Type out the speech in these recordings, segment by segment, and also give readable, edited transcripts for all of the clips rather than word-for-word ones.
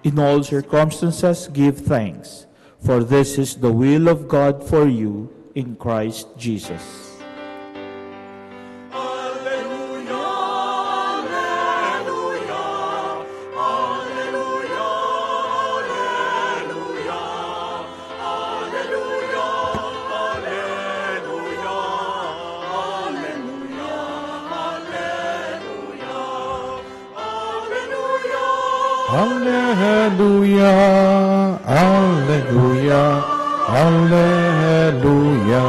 In all circumstances, give thanks, for this is the will of God for you in Christ Jesus. Hallelujah, hallelujah, hallelujah.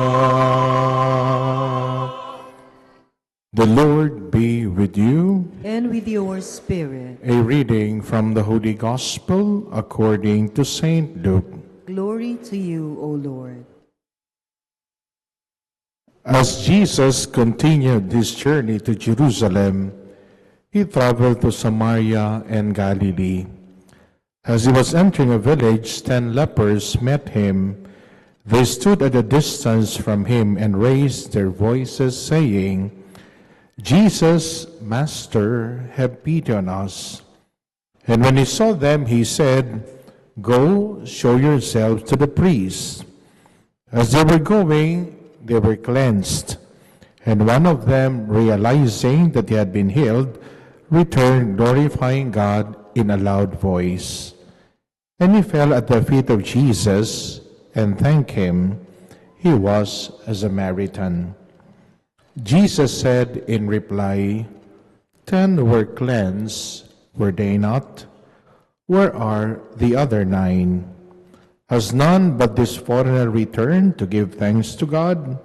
The Lord be with you. And with your spirit. A reading from the Holy Gospel according to Saint Luke. Glory to you, O Lord. As Jesus continued his journey to Jerusalem, he traveled to Samaria and Galilee. As he was entering a village, 10 lepers met him. They stood at a distance from him and raised their voices, saying, "Jesus, Master, have pity on us." And when he saw them, he said, "Go, show yourselves to the priests." As they were going, they were cleansed. And one of them, realizing that he had been healed, returned, glorifying God in a loud voice. And he fell at the feet of Jesus and thanked him. He was a Samaritan. Jesus said in reply, 10 were cleansed, were they not? Where are the other 9? Has none but this foreigner returned to give thanks to God?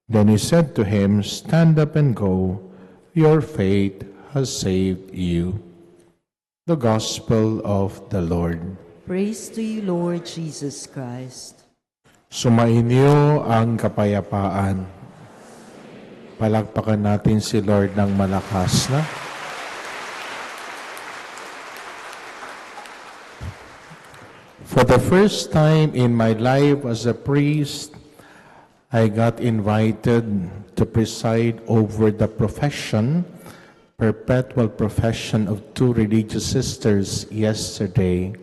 Then he said to him, "Stand up and go. Your faith has saved you." The Gospel of the Lord. Praise to you, Lord Jesus Christ. Sumainyo ang kapayapaan. Palakpakan natin si Lord ng malakas na. For the first time in my life as a priest, I got invited to preside over the perpetual profession of 2 religious sisters yesterday.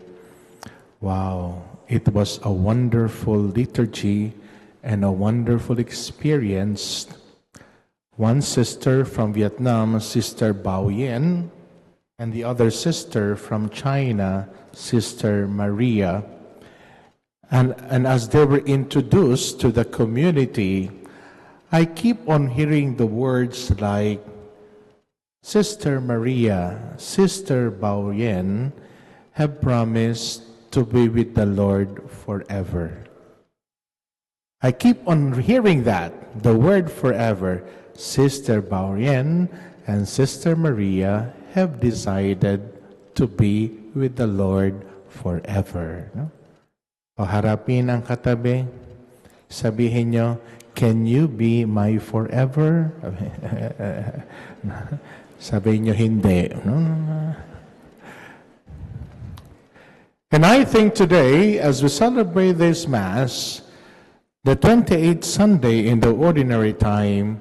Wow, it was a wonderful liturgy and a wonderful experience. One sister from Vietnam, Sister Bao Yen, and the other sister from China, Sister Maria. And as they were introduced to the community, I keep on hearing the words like, Sister Maria, Sister Bao Yen have promised to be with the Lord forever. I keep on hearing that, the word forever. Sister Bao Yen and Sister Maria have decided to be with the Lord forever. No? O harapin ang katabi, sabihin nyo, "Can you be my forever?" Sabihin nyo, hindi. No? And I think today, as we celebrate this Mass, the 28th Sunday in the ordinary time,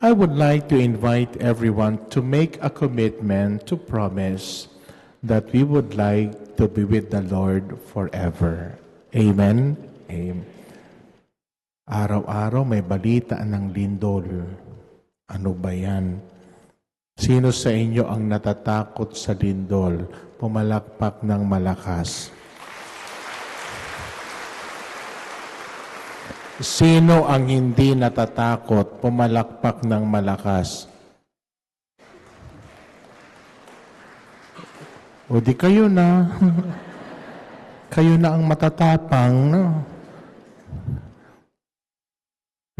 I would like to invite everyone to make a commitment to promise that we would like to be with the Lord forever. Amen? Amen. Araw-araw may balita ng lindol. Ano ba yan? Sino sa inyo ang natatakot sa lindol? Pumalakpak ng malakas. Sino ang hindi natatakot? Pumalakpak ng malakas. O di kayo na. Kayo na ang matatapang, no?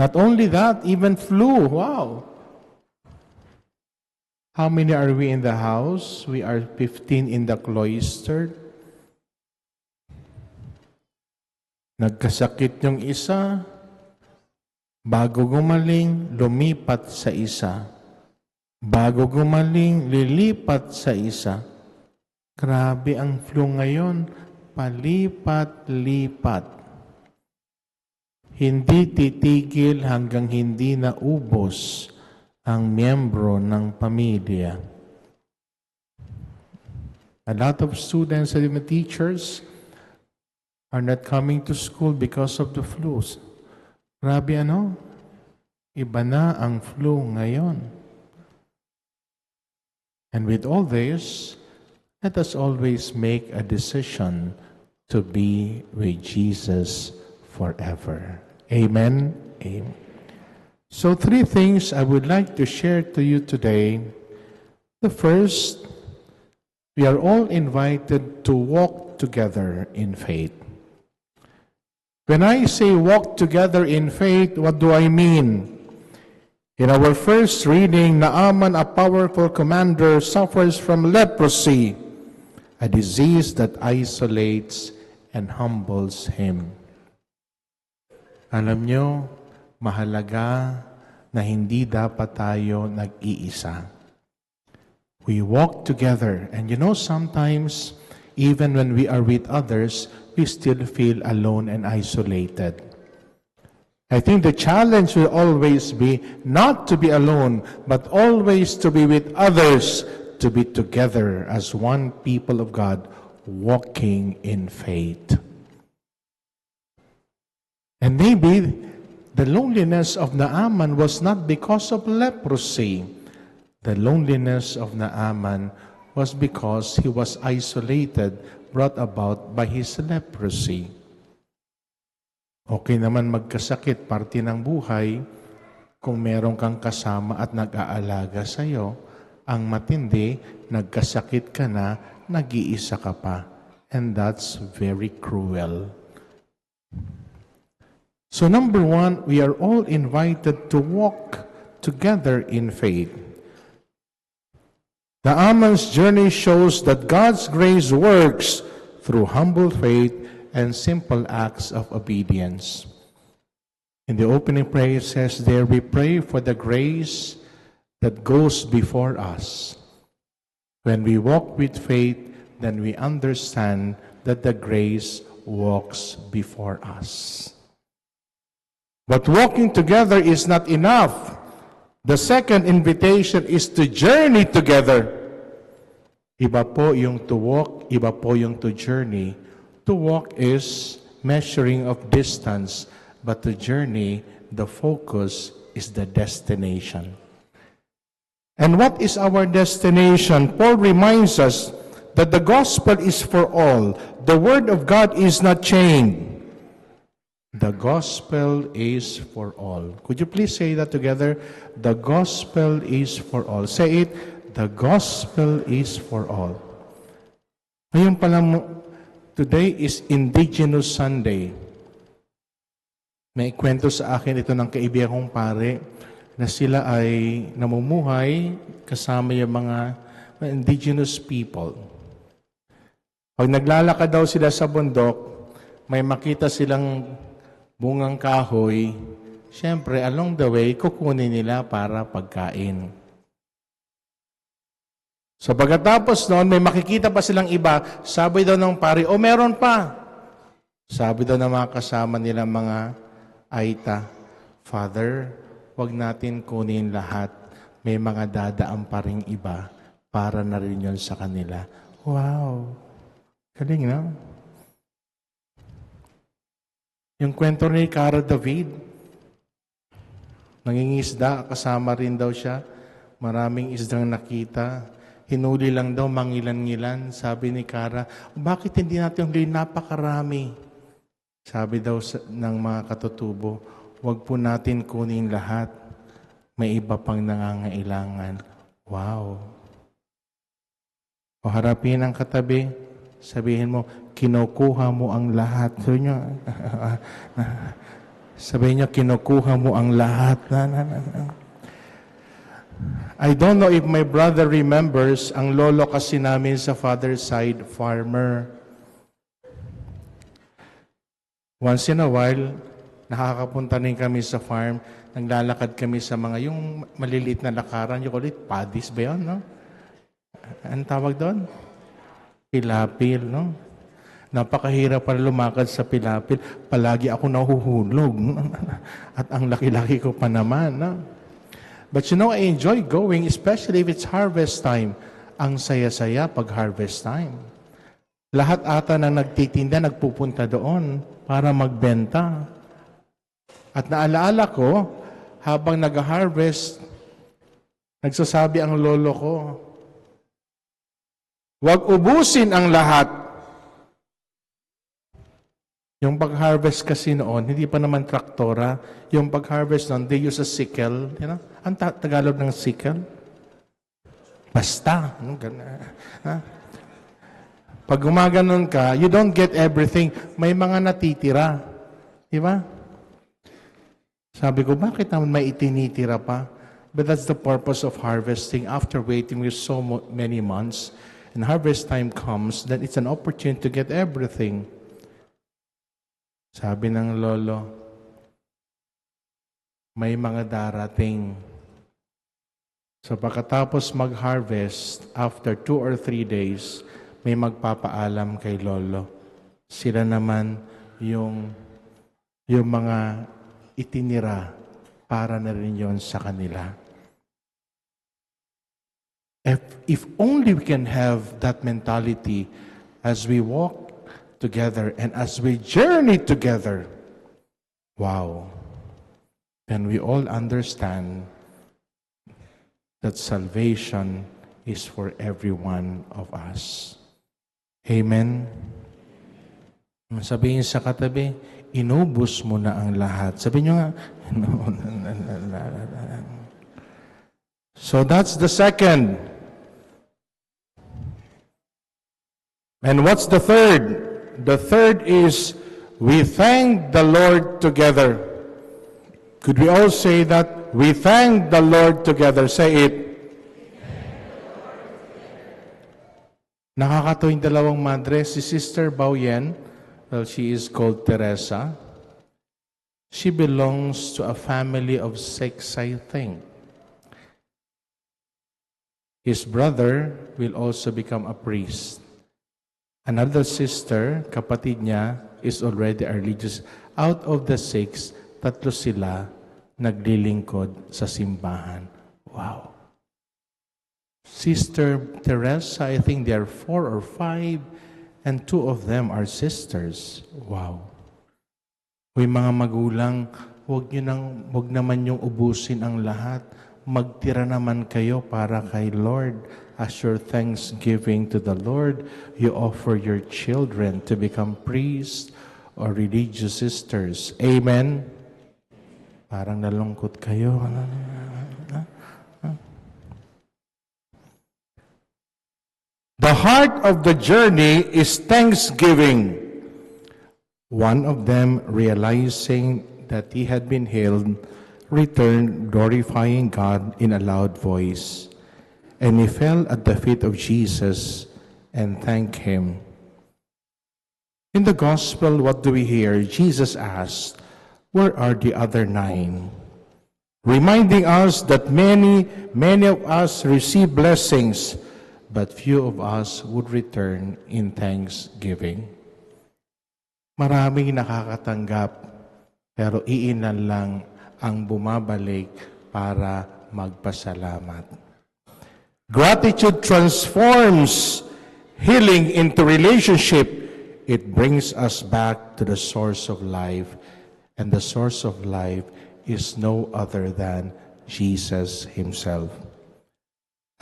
Not only that, even flu. Wow. How many are we in the house? We are 15 in the cloister. Nagkasakit yung isa, bago gumaling, lumipat sa isa. Bago gumaling, lilipat sa isa. Grabe ang flu ngayon, palipat-lipat. Hindi titigil hanggang hindi naubos ang miyembro ng pamilya. A lot of students and even teachers are not coming to school because of the flus. Grabe ano? Iba na ang flu ngayon. And with all this, let us always make a decision to be with Jesus forever. Amen? Amen. So 3 things I would like to share to you today. The first, we are all invited to walk together in faith. When I say walk together in faith, what do I mean? In our first reading, Naaman, a powerful commander, suffers from leprosy, a disease that isolates and humbles him. Alam nyo, mahalaga na hindi dapat tayo nag-iisa. We walk together, and you know, sometimes, even when we are with others, we still feel alone and isolated. I think the challenge will always be not to be alone, but always to be with others, to be together as one people of God, walking in faith. And maybe the loneliness of Naaman was not because of leprosy. The loneliness of Naaman was because he was isolated, brought about by his leprosy. Okay naman magkasakit, parte ng buhay, kung meron kang kasama at nag-aalaga sa'yo. Ang matindi, nagkasakit ka na, nag-iisa ka pa. And that's very cruel. So number 1, we are all invited to walk together in faith. Naaman's journey shows that God's grace works through humble faith and simple acts of obedience. In the opening prayer, it says there, we pray for the grace that goes before us. When we walk with faith, then we understand that the grace walks before us. But walking together is not enough. The second invitation is to journey together. Iba po yung to walk, iba po yung to journey. To walk is measuring of distance, but to journey, the focus is the destination. And what is our destination? Paul reminds us that the gospel is for all. The word of God is not chained. The gospel is for all. Could you please say that together? The gospel is for all. Say it. The gospel is for all. Ngayon pala, today is Indigenous Sunday. May kwento sa akin ito ng kaibigan kong pare na sila ay namumuhay kasama yung mga indigenous people. Pag naglalakad daw sila sa bundok, may makita silang bungang kahoy, syempre, along the way, kukunin nila para pagkain. So pagkatapos noon, may makikita pa silang iba, sabi daw ng pari, meron pa. Sabi daw ng mga kasama nila mga Aita, Father, wag natin kunin lahat. May mga dadaan pa ring iba para na rin yun sa kanila. Wow! Galing, no? Yung kwento ni Cara David, nangingisda, kasama rin daw siya. Maraming isdang nakita. Hinuli lang daw, mangilan-ngilan. Sabi ni Cara, bakit hindi natin huli? Napakarami. Sabi daw ng mga katutubo, huwag po natin kunin lahat. May iba pang nangangailangan. Wow! O harapin ang katabi, sabihin mo, kinukuha mo ang lahat. Sabihin niyo, kinukuha mo ang lahat. I don't know if my brother remembers, ang lolo kasi namin sa father's side, farmer. Once in a while, nakakapunta rin kami sa farm, naglalakad kami sa mga, yung maliliit na lakaran, yung ulit, paddies ba yun, no? Anong tawag doon? Pilapil, no? Napakahirap para lumakad sa pilapil. Palagi ako nahuhulog. At ang laki-laki ko pa naman, no? But you know, I enjoy going, especially if it's harvest time. ang saya-saya pag harvest time. Lahat ata na nagtitinda, nagpupunta doon para magbenta. At naalaala ko, habang nag-harvest, nagsasabi ang lolo ko, huwag ubusin ang lahat. Yung pag-harvest kasi noon, hindi pa naman traktora. Yung pag-harvest noon, they use a sickle. You know? Ang Tagalog ng sickle? Basta. Pag gumaganon ka, you don't get everything. May mga natitira. Di ba? Sabi ko, bakit naman may itinitira pa? But that's the purpose of harvesting. After waiting with so many months, and harvest time comes, then it's an opportunity to get everything. Sabi ng lolo, may mga darating. So pagkatapos mag-harvest, after 2 or 3 days, may magpapaalam kay lolo. Sila naman yung mga itinira para na rin yon sa kanila. If only we can have that mentality as we walk together and as we journey together, wow, then we all understand that salvation is for every one of us. Amen? Sabihin sa katabi, inubos mo na ang lahat. Sabi nyo nga, so that's the second. And what's the third? The third is, we thank the Lord together. Could we all say that? We thank the Lord together. Say it. Nakakatuwing dalawang madre, si Sister Baoyen, well, she is called Teresa. She belongs to a family of 6, I think. His brother will also become a priest. Another sister, kapatid niya, is already a religious. Out of the 6, 3 sila naglilingkod sa simbahan. Wow. Sister Teresa, I think there are 4 or 5, and 2 of them are sisters. Wow. Uy, mga magulang, huwag naman yung ubusin ang lahat. Magtira naman kayo para kay Lord. As your thanksgiving to the Lord, you offer your children to become priests or religious sisters. Amen? Parang nalungkot kayo. The heart of the journey is thanksgiving. One of them, realizing that he had been healed, returned glorifying God in a loud voice. And he fell at the feet of Jesus and thanked him. In the gospel, what do we hear? Jesus asked, "Where are the other 9?" Reminding us that many of us receive blessings, but few of us would return in thanksgiving. Maraming nakakatanggap, pero iilan lang ang bumabalik para magpasalamat. Gratitude transforms healing into relationship. It brings us back to the source of life, and the source of life is no other than Jesus Himself.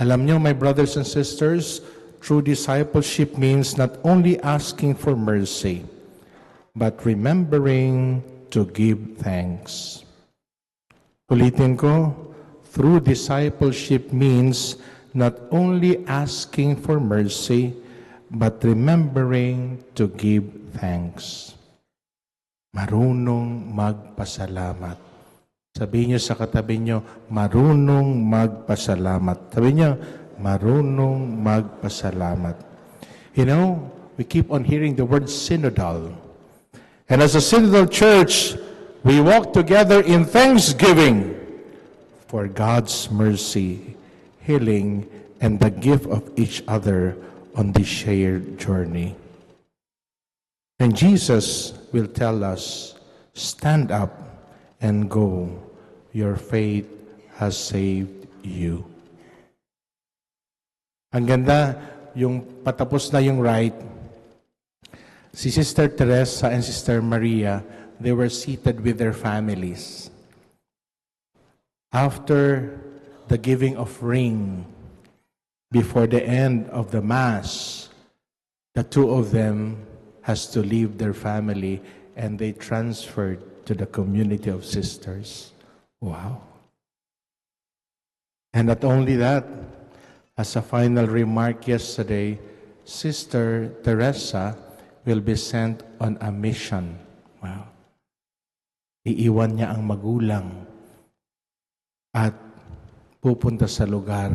Alam niyo, my brothers and sisters, true discipleship means not only asking for mercy, but remembering to give thanks. Ulitin ko, true discipleship means not only asking for mercy, but remembering to give thanks. Marunong magpasalamat. Sabihin niyo sa katabi niyo, marunong magpasalamat. Sabihin niyo, marunong magpasalamat. You know, we keep on hearing the word synodal. And as a synodal church, we walk together in thanksgiving for God's mercy, healing, and the gift of each other on this shared journey. And Jesus will tell us, stand up and go. Your faith has saved you. Ang ganda, yung patapos na yung rite, si Sister Teresa and Sister Maria, they were seated with their families. After the giving of ring, before the end of the Mass, the two of them has to leave their family and they transferred to the community of sisters. Wow. And not only that, as a final remark yesterday, Sister Teresa will be sent on a mission. Wow. Iiwan niya ang magulang at pupunta sa lugar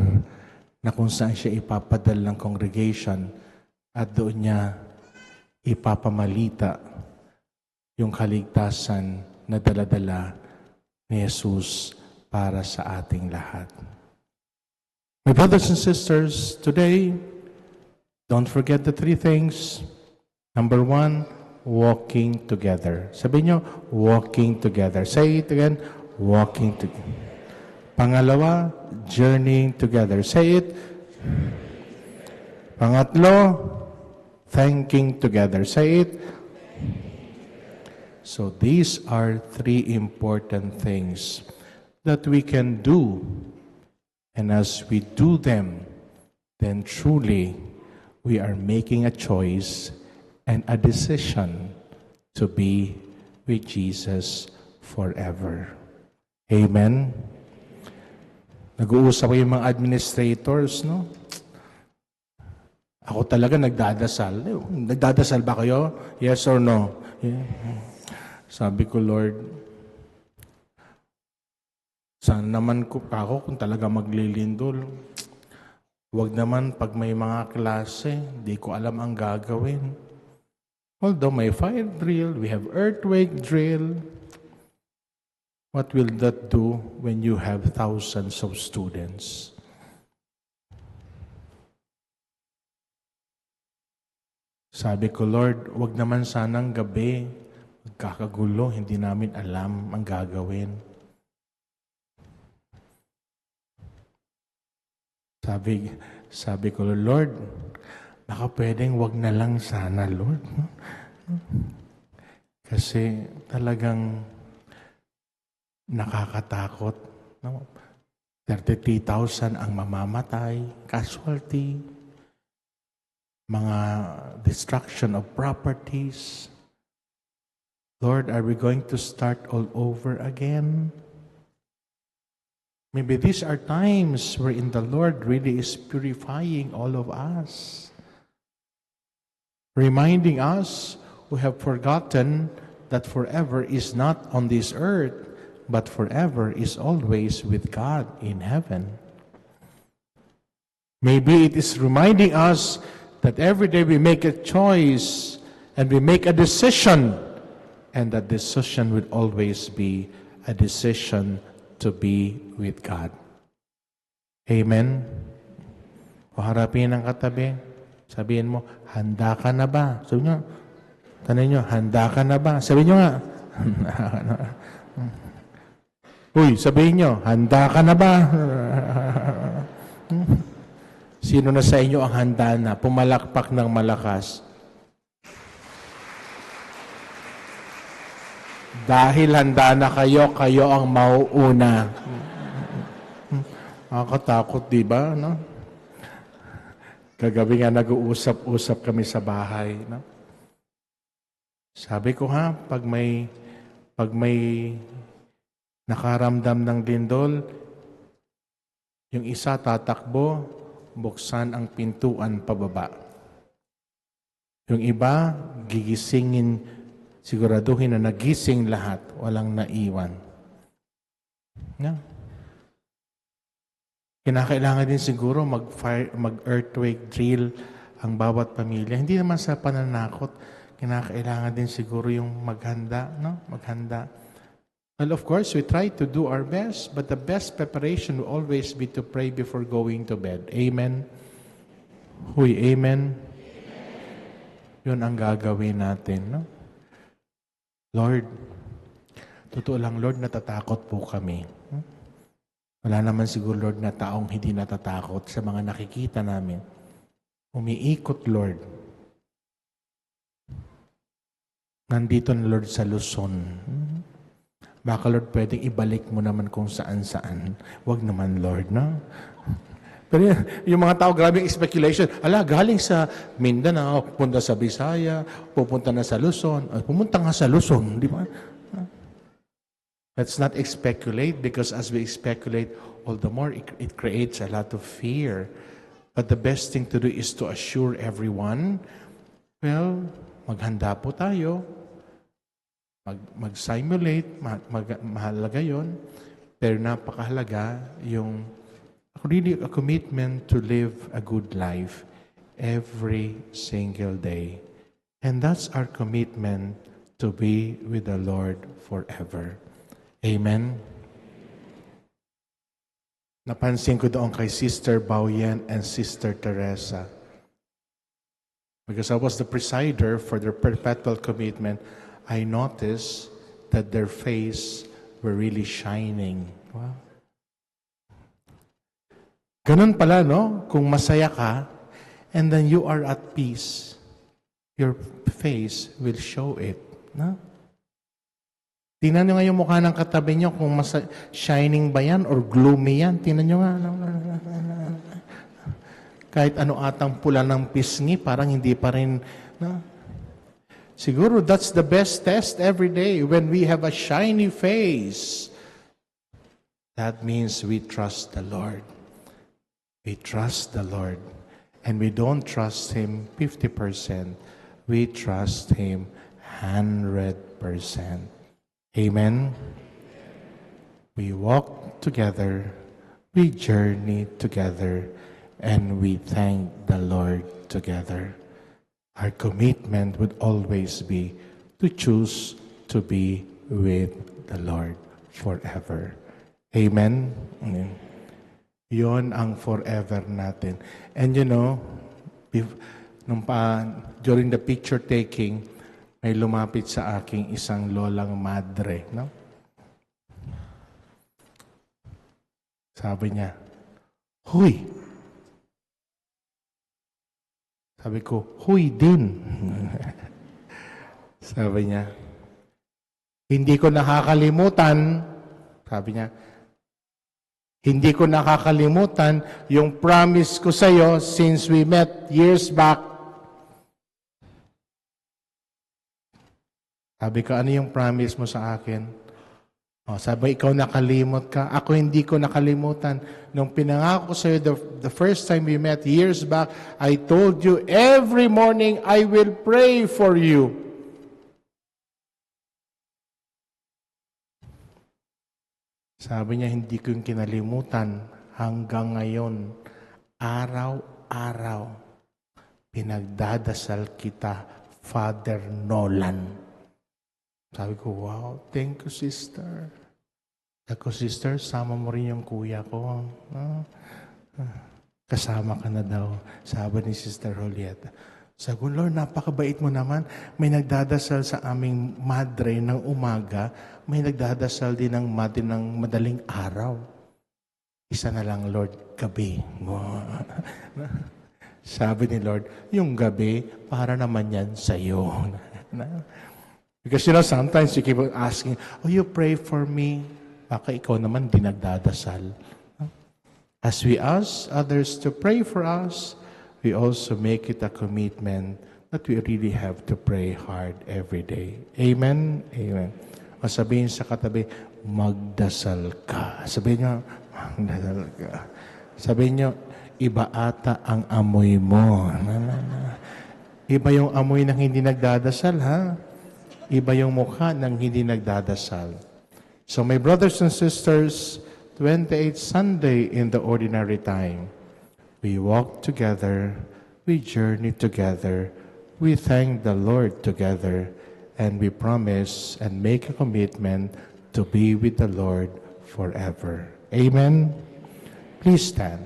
na kung saan siya ipapadal ng congregation at doon niya ipapamalita yung kaligtasan na dala-dala ni Jesus para sa ating lahat. My brothers and sisters, today, don't forget the 3 things. Number 1, walking together. Sabihin nyo, walking together. Say it again, walking together. Pangalawa, journeying together. Say it. Pangatlo, thanking together. Say it. So these are 3 important things that we can do. And as we do them, then truly we are making a choice and a decision to be with Jesus forever. Amen? Nag-uusap ko yung mga administrators, no? Ako talaga nagdadasal. Nagdadasal ba kayo? Yes or no? Yeah. Sabi ko, Lord, sana naman ako kung talaga maglilindol. Huwag naman pag may mga klase, di ko alam ang gagawin. Although may fire drill, we have earthquake drill. What will that do when you have thousands of students? Sabi ko, Lord, wag naman sanang gabi, magkakagulo, hindi namin alam ang gagawin. Sabi ko, Lord, baka pwedeng wag na lang sana, Lord. Kasi talagang nakakatakot. 33,000 ang mamamatay, casualty, mga destruction of properties. Lord, are we going to start all over again? Maybe these are times wherein the Lord really is purifying all of us, reminding us who have forgotten that forever is not on this earth, but forever is always with God in heaven. Maybe it is reminding us that every day we make a choice and we make a decision, and that decision will always be a decision to be with God. Amen? O harapin ang katabi. Sabihin mo, handa ka na ba? Sabi nyo, tanay nyo, handa ka na ba? Sabi nyo nga, uy, sabihin nyo, handa ka na ba? Sino na sa inyo ang handa na? Pumalakpak ng malakas. Dahil handa na kayo, kayo ang mauuna. Nakakatakot, di ba? No? Kagabi nga nag-uusap-usap kami sa bahay. No? Sabi ko pag may nakaramdam ng lindol, yung isa tatakbo, buksan ang pintuan pababa. Yung iba, gigisingin, siguraduhin na nagising lahat, walang naiwan. Yeah. Kinakailangan din siguro mag-earthquake drill ang bawat pamilya. Hindi naman sa pananakot, kinakailangan din siguro yung maghanda, no? Maghanda. Well, of course, we try to do our best, but the best preparation will always be to pray before going to bed. Amen? Huy, amen? Yun ang gagawin natin, no? Lord, totoo lang, Lord, natatakot po kami. Wala naman siguro, Lord, na taong hindi natatakot sa mga nakikita namin. Umiikot, Lord. Nandito na, Lord, sa Luzon. Baka, Lord, pwedeng ibalik mo naman kung saan-saan. Huwag naman, Lord, no? Pero yung mga tao, grabing speculation. Ala, galing sa Mindanao, pupunta sa Bisaya, pupunta na sa Luzon. Pumunta nga sa Luzon, di ba? Let's not speculate, because as we speculate, all the more it creates a lot of fear. But the best thing to do is to assure everyone, well, maghanda po tayo, mag-simulate, mahalaga yon, pero napakahalaga yung really a commitment to live a good life every single day. And that's our commitment to be with the Lord forever. Amen. Napansin ko doon kay Sister Baoyan and Sister Teresa. Because I was the presider for their perpetual commitment, I noticed that their face were really shining. Wow. Ganun pala, no? Kung masaya ka, and then you are at peace, your face will show it. No? Tingnan nyo nga yung mukha ng katabi nyo kung shining ba yan or gloomy yan. Tingnan nyo nga. Kahit ano atang pula ng pisngi, parang hindi pa rin. No? Siguro that's the best test every day. When we have a shiny face, that means we trust the Lord. We trust the Lord. And we don't trust Him 50%. We trust Him 100%. Amen. We walk together, we journey together, and we thank the Lord together. Our commitment would always be to choose to be with the Lord forever. Amen. Amen. Yon ang forever natin. And you know, during the picture taking, may lumapit sa aking isang lolang madre, no? Sabi niya, "Huy!" Sabi ko, "Huy din." Sabi niya, "Hindi ko nakakalimutan." Sabi niya, "Hindi ko nakakalimutan yung promise ko sa iyo since we met years back." Sabi ko, "Ano yung promise mo sa akin?" Sabi, "Ikaw nakalimot ka. Ako hindi ko nakalimutan. Nung pinangako ko sa iyo the first time we met years back, I told you every morning I will pray for you." Sabi niya, "Hindi ko yung kinalimutan hanggang ngayon. Araw-araw, pinagdadasal kita, Father Nolan." Sabi ko, "Wow, thank you, sister." Sabi ko, "Sister, sama mo rin yung kuya ko." "Kasama ka na daw," sabi ni Sister Julieta. Sabi ko, "Lord, napakabait mo naman. May nagdadasal sa aming madre ng umaga, may nagdadasal din ng madre ng madaling araw. Isa na lang, Lord, gabi." Sabi ni Lord, "Yung gabi, para naman yan sa'yo." Because sometimes you keep on asking, "Oh, you pray for me." Baka ikaw naman di nagdadasal. As we ask others to pray for us, we also make it a commitment that we really have to pray hard every day. Amen? Amen. O sabihin sa katabi, magdasal ka. Sabihin nyo, magdasal ka. Sabihin nyo, iba ata ang amoy mo. Iba yung amoy ng hindi nagdadasal, ha? Iba yung mukha ng hindi nagdadasal. So my brothers and sisters, 28th Sunday in the ordinary time, we walk together, we journey together, we thank the Lord together, and we promise and make a commitment to be with the Lord forever. Amen? Please stand.